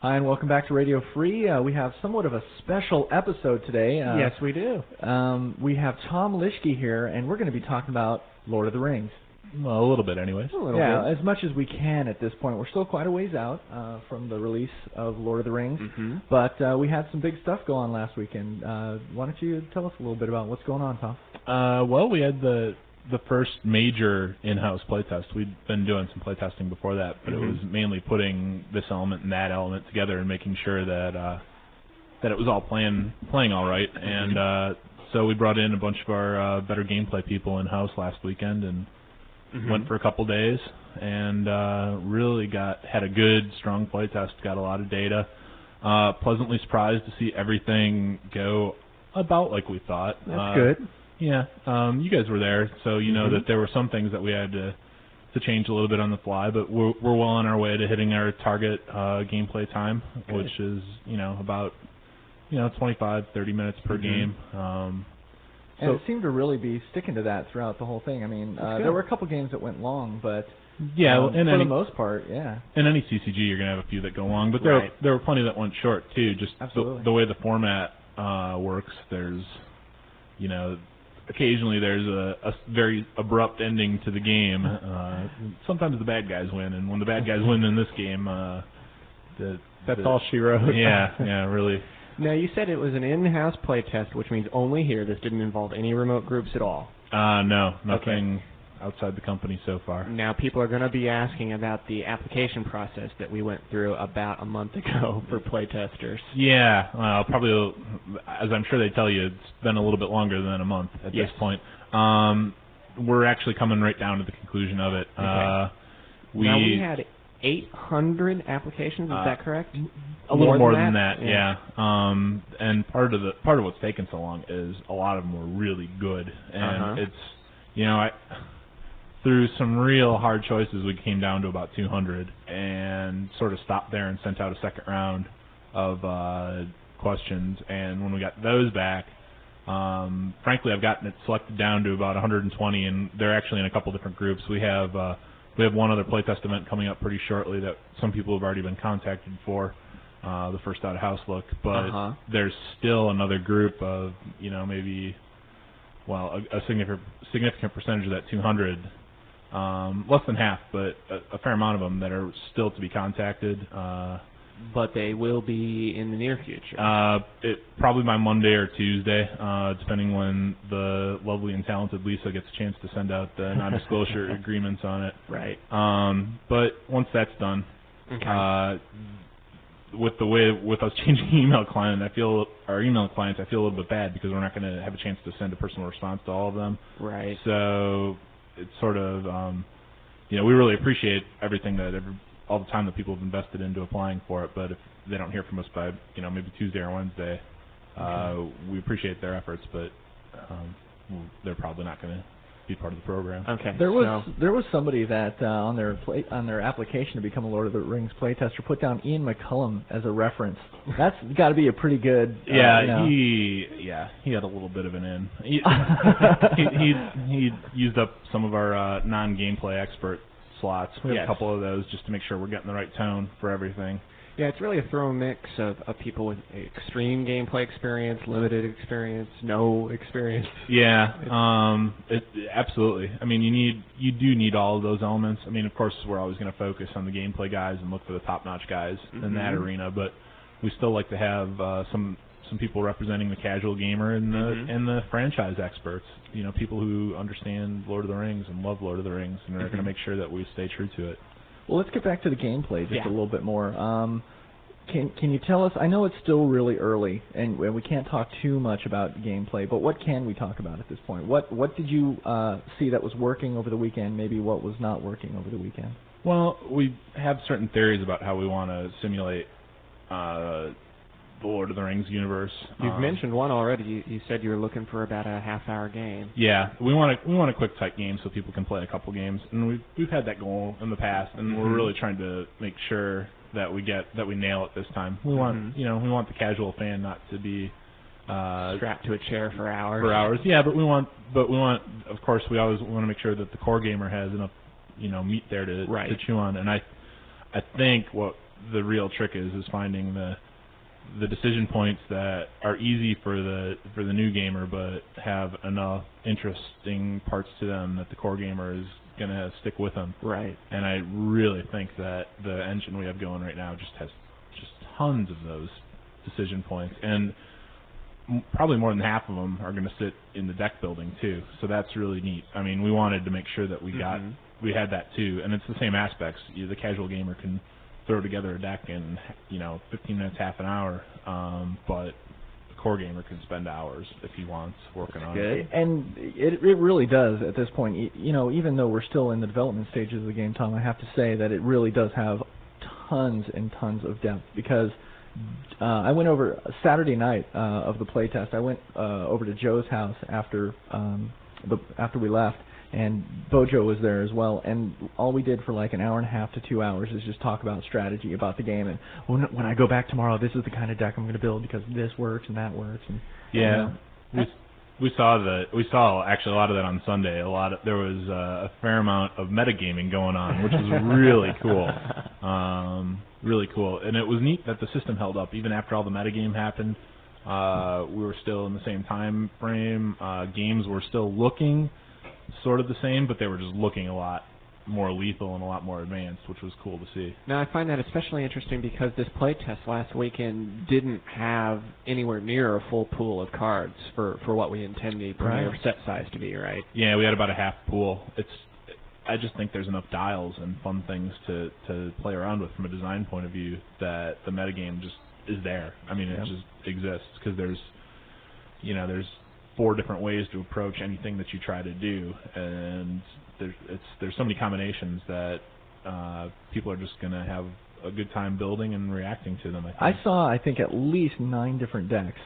Hi, and welcome back to Radio Free. We have somewhat of a special episode today. Yes, we do. We have Tom Lischke here, and we're going to be talking about Lord of the Rings. Well, a little bit anyways. A little bit. As much as we can at this point. We're still quite a ways out from the release of Lord of the Rings, but we had some big stuff go on last weekend. Why don't you tell us a little bit about what's going on, Tom? Well, we had the first major in-house playtest. We'd been doing some playtesting before that, but it was mainly putting this element and that element together and making sure that it was all playing all right. And so we brought in a bunch of our better gameplay people in-house last weekend and went for a couple days and really had a good, strong playtest, got a lot of data. Pleasantly surprised to see everything go about like we thought. That's good. Yeah, you guys were there, so you know that there were some things that we had to change a little bit on the fly, but we're well on our way to hitting our target gameplay time, which is about 25-30 minutes per game. And it seemed to really be sticking to that throughout the whole thing. I mean, there were a couple games that went long, but for the most part, yeah. In any CCG, you're going to have a few that go long, but there were plenty that went short too. Just the way the format works, there's occasionally there's a very abrupt ending to the game. Sometimes the bad guys win, and when the bad guys win in this game, that's all she wrote. Yeah, really. Now, you said it was an in-house playtest, which means only here. This didn't involve any remote groups at all. No, nothing outside the company so far. Now, people are going to be asking about the application process that we went through about a month ago for playtesters. Yeah, probably, as I'm sure they tell you, it's been a little bit longer than a month at this point. We're actually coming right down to the conclusion of it. Now, we had 800 applications, is that correct? A little more than that, yeah. And part of what's taken so long is a lot of them were really good, and it's through some real hard choices, we came down to about 200 and sort of stopped there and sent out a second round of questions. And when we got those back, frankly, I've gotten it selected down to about 120, and they're actually in a couple different groups. We have one other playtest event coming up pretty shortly that some people have already been contacted for, the first out-of-house look. But there's still another group of, maybe, a significant percentage of that 200, less than half, but a fair amount of them that are still to be contacted. But they will be in the near future. Probably by Monday or Tuesday, depending when the lovely and talented Lisa gets a chance to send out the non-disclosure agreements on it. Right. But once that's done, with us changing email client, I feel a little bit bad because we're not going to have a chance to send a personal response to all of them. Right. So it's sort of, we really appreciate everything all the time that people have invested into applying for it. But if they don't hear from us by, maybe Tuesday or Wednesday, we appreciate their efforts, but they're probably not going to be part of the program. Okay. There was somebody that on their application to become a Lord of the Rings playtester put down Ian McCullum as a reference. That's got to be a pretty good. He had a little bit of an in. He used up some of our non-gameplay expert slots. We have a couple of those just to make sure we're getting the right tone for everything. Yeah, it's really a thrown mix of people with extreme gameplay experience, limited experience, no experience. Yeah, absolutely. I mean, you do need all of those elements. I mean, of course, we're always going to focus on the gameplay guys and look for the top-notch guys in that arena, but we still like to have some people representing the casual gamer and the franchise experts. People who understand Lord of the Rings and love Lord of the Rings, and are going to make sure that we stay true to it. Well, let's get back to the gameplay just a little bit more. Can you tell us, I know it's still really early, and we can't talk too much about gameplay, but what can we talk about at this point? What did you see that was working over the weekend, maybe what was not working over the weekend? Well, we have certain theories about how we want to simulate the Lord of the Rings universe. You've mentioned one already. You said you were looking for about a half-hour game. Yeah, we want a quick, tight game so people can play a couple games, and we've had that goal in the past, and we're really trying to make sure that we nail it this time. We want we want the casual fan not to be strapped to a chair for hours. Yeah, but we want of course we always want to make sure that the core gamer has enough meat there to chew on, and I think what the real trick is finding the decision points that are easy for the new gamer, but have enough interesting parts to them that the core gamer is going to stick with them. Right. And I really think that the engine we have going right now just has just tons of those decision points, and probably more than half of them are going to sit in the deck building too. So that's really neat. I mean, we wanted to make sure that we had that too, and it's the same aspects. The casual gamer can throw together a deck in 15 minutes, half an hour, but the core gamer can spend hours if he wants working on it. And it really does at this point. Even though we're still in the development stages of the game, Tom, I have to say that it really does have tons and tons of depth, because I went over Saturday night of the playtest. I went over to Joe's house after we left, and Bojo was there as well. And all we did for like an hour and a half to 2 hours is just talk about strategy, about the game. And when I go back tomorrow, this is the kind of deck I'm going to build because this works and that works. And we saw actually a lot of that on Sunday. There was a fair amount of metagaming going on, which was really cool. Really cool, and it was neat that the system held up even after all the metagame happened. We were still in the same time frame. Games were still looking sort of the same, but they were just looking a lot more lethal and a lot more advanced, which was cool to see. Now, I find that especially interesting because this playtest last weekend didn't have anywhere near a full pool of cards for what we intend the premier set size to be, right? Yeah, we had about a half pool. I just think there's enough dials and fun things to play around with from a design point of view that the metagame just is there. I mean, it just exists because there's 4 different ways to approach anything that you try to do, and there's so many combinations that people are just going to have a good time building and reacting to them. I think at least 9 different decks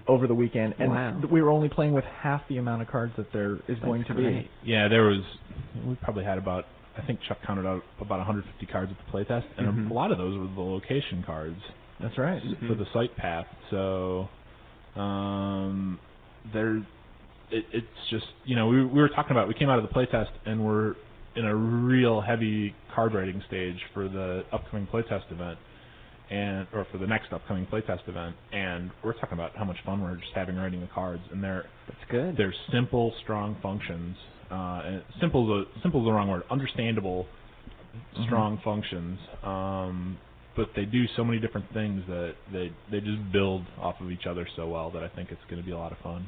over the weekend, and we were only playing with half the amount of cards that there is going to be. Yeah, we probably had I think Chuck counted out about 150 cards at the playtest, and a lot of those were the location cards. That's right. For the site path. So it's just, we were talking about, we came out of the playtest and we're in a real heavy card writing stage for the upcoming playtest event, or for the next upcoming playtest event, and we're talking about how much fun we're just having writing the cards, and that's good. They're simple, strong functions. And simple is the wrong word. Understandable, strong functions. But they do so many different things that they just build off of each other so well that I think it's going to be a lot of fun.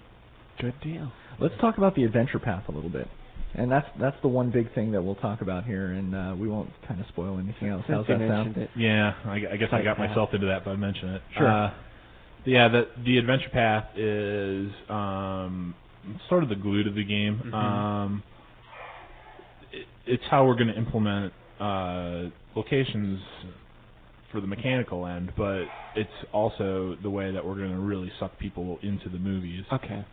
Good deal. Let's talk about the adventure path a little bit. And that's the one big thing that we'll talk about here, and we won't kind of spoil anything else. How's that sound? Yeah, I guess I got myself into that by mentioning it. Sure. The adventure path is sort of the glue to the game. It's how we're going to implement locations for the mechanical end, but it's also the way that we're going to really suck people into the movies. Okay.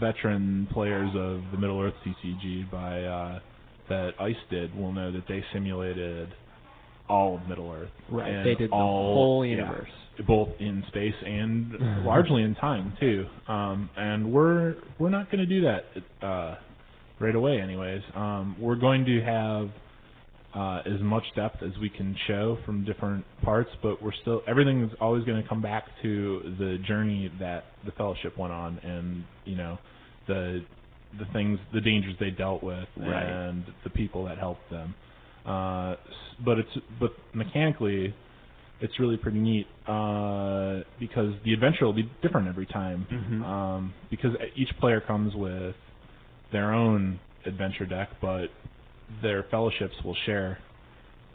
Veteran players of the Middle-earth TCG that ICE did will know that they simulated all of Middle-earth. Right. They did the whole universe. Yeah, both in space and largely in time too. And we're not going to do that right away, anyways. We're going to have as much depth as we can show from different parts, but everything is always going to come back to the journey that the Fellowship went on, and the dangers they dealt with, and the people that helped them. But mechanically, it's really pretty neat because the adventure will be different every time, because each player comes with their own adventure deck, but their fellowships will share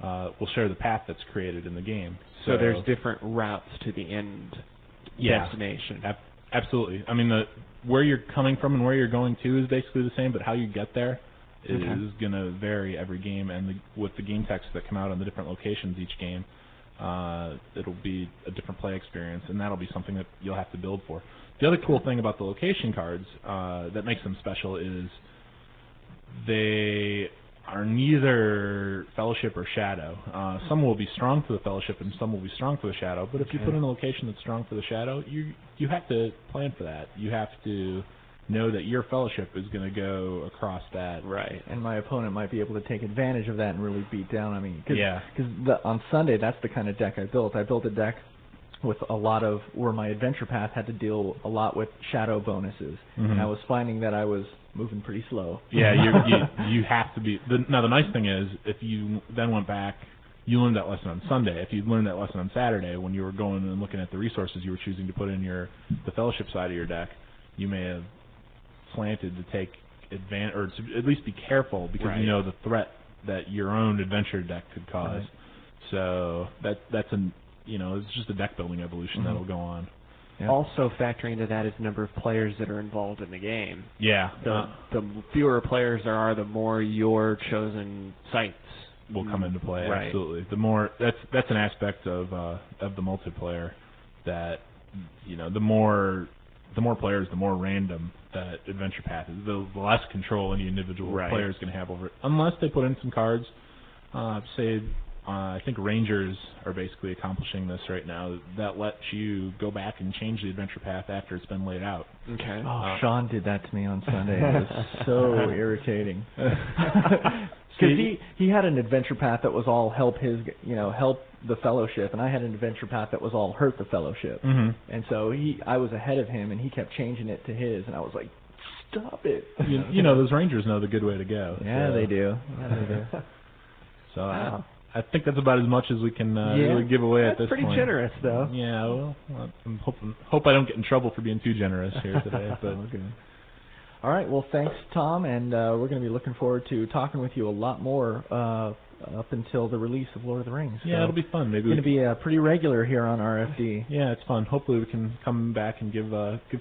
the path that's created in the game. So there's different routes to the end destination. Absolutely. I mean, where you're coming from and where you're going to is basically the same, but how you get there is going to vary every game. And with the game texts that come out on the different locations each game, it'll be a different play experience, and that'll be something that you'll have to build for. The other cool thing about the location cards that makes them special is they are neither Fellowship or Shadow. Some will be strong for the Fellowship and some will be strong for the Shadow, but if you put in a location that's strong for the Shadow, you have to plan for that. You have to know that your fellowship is going to go across that. Right, and my opponent might be able to take advantage of that and really beat down. I mean, yeah, because on Sunday, that's the kind of deck I built. I built a deck with a lot of where my adventure path had to deal a lot with shadow bonuses, and I was finding that I was moving pretty slow. Yeah, you have to be. Now the nice thing is, if you then went back, you learned that lesson on Sunday. If you learned that lesson on Saturday, when you were going and looking at the resources you were choosing to put in the fellowship side of your deck, you may have slanted to take advantage, or to at least be careful, because you know the threat that your own adventure deck could cause. Right. So that's it's just a deck building evolution that'll go on. Yep. Also factoring into that is the number of players that are involved in the game. Yeah. The fewer players there are, the more your chosen sites will come into play. Right. Absolutely. The more that's an aspect of the multiplayer that the more players, the more random that adventure path is. The less control any individual player is going to have over it, unless they put in some cards. I think Rangers are basically accomplishing this right now. That lets you go back and change the adventure path after it's been laid out. Okay. Oh, Sean did that to me on Sunday. It was so irritating. Because he had an adventure path that was all help the fellowship, and I had an adventure path that was all hurt the fellowship. And so I was ahead of him, and he kept changing it to his, and I was like, stop it. Those Rangers know the good way to go. Yeah, they do. Yeah, they do. So wow. I think that's about as much as we can really give away at this point. That's pretty generous, though. Yeah, well, I'm hope I don't get in trouble for being too generous here today. But okay. All right, well, thanks, Tom, and we're going to be looking forward to talking with you a lot more up until the release of Lord of the Rings. Yeah, it'll be fun. Maybe it's going to be pretty regular here on RFD. Yeah, it's fun. Hopefully we can come back and give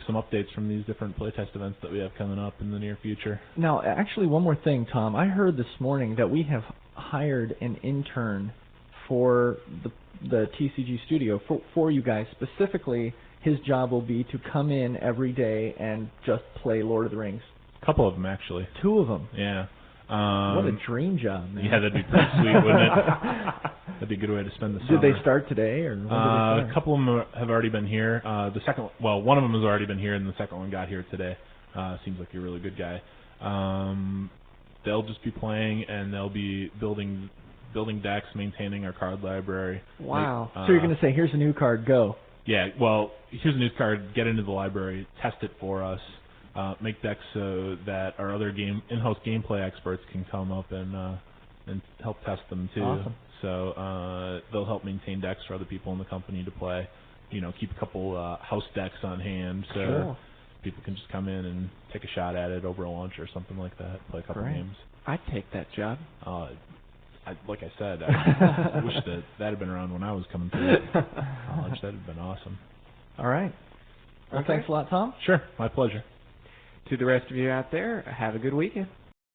some updates from these different playtest events that we have coming up in the near future. Now, actually, one more thing, Tom. I heard this morning that we have hired an intern for the TCG studio for you guys. Specifically, his job will be to come in every day and just play Lord of the Rings. A couple of them, actually. 2 of them. Yeah. What a dream job, man. Yeah, that'd be pretty sweet, wouldn't it? That'd be a good way to spend the summer. Did they start today, or when did they start? A couple of them have already been here. One of them has already been here, and the second one got here today. Seems like you're a really good guy. They'll just be playing, and they'll be building decks, maintaining our card library. Wow. So you're going to say, here's a new card, go. Yeah, well, here's a new card, get into the library, test it for us, make decks so that our other in-house gameplay experts can come up and help test them too. Awesome. So they'll help maintain decks for other people in the company to play. Keep a couple house decks on hand so people can just come in and take a shot at it over a lunch or something like that, play a couple games. I'd take that job. Like I said, I wish that had been around when I was coming through college. That had been awesome. All right. Well, thanks a lot, Tom. Sure. My pleasure. To the rest of you out there, have a good weekend.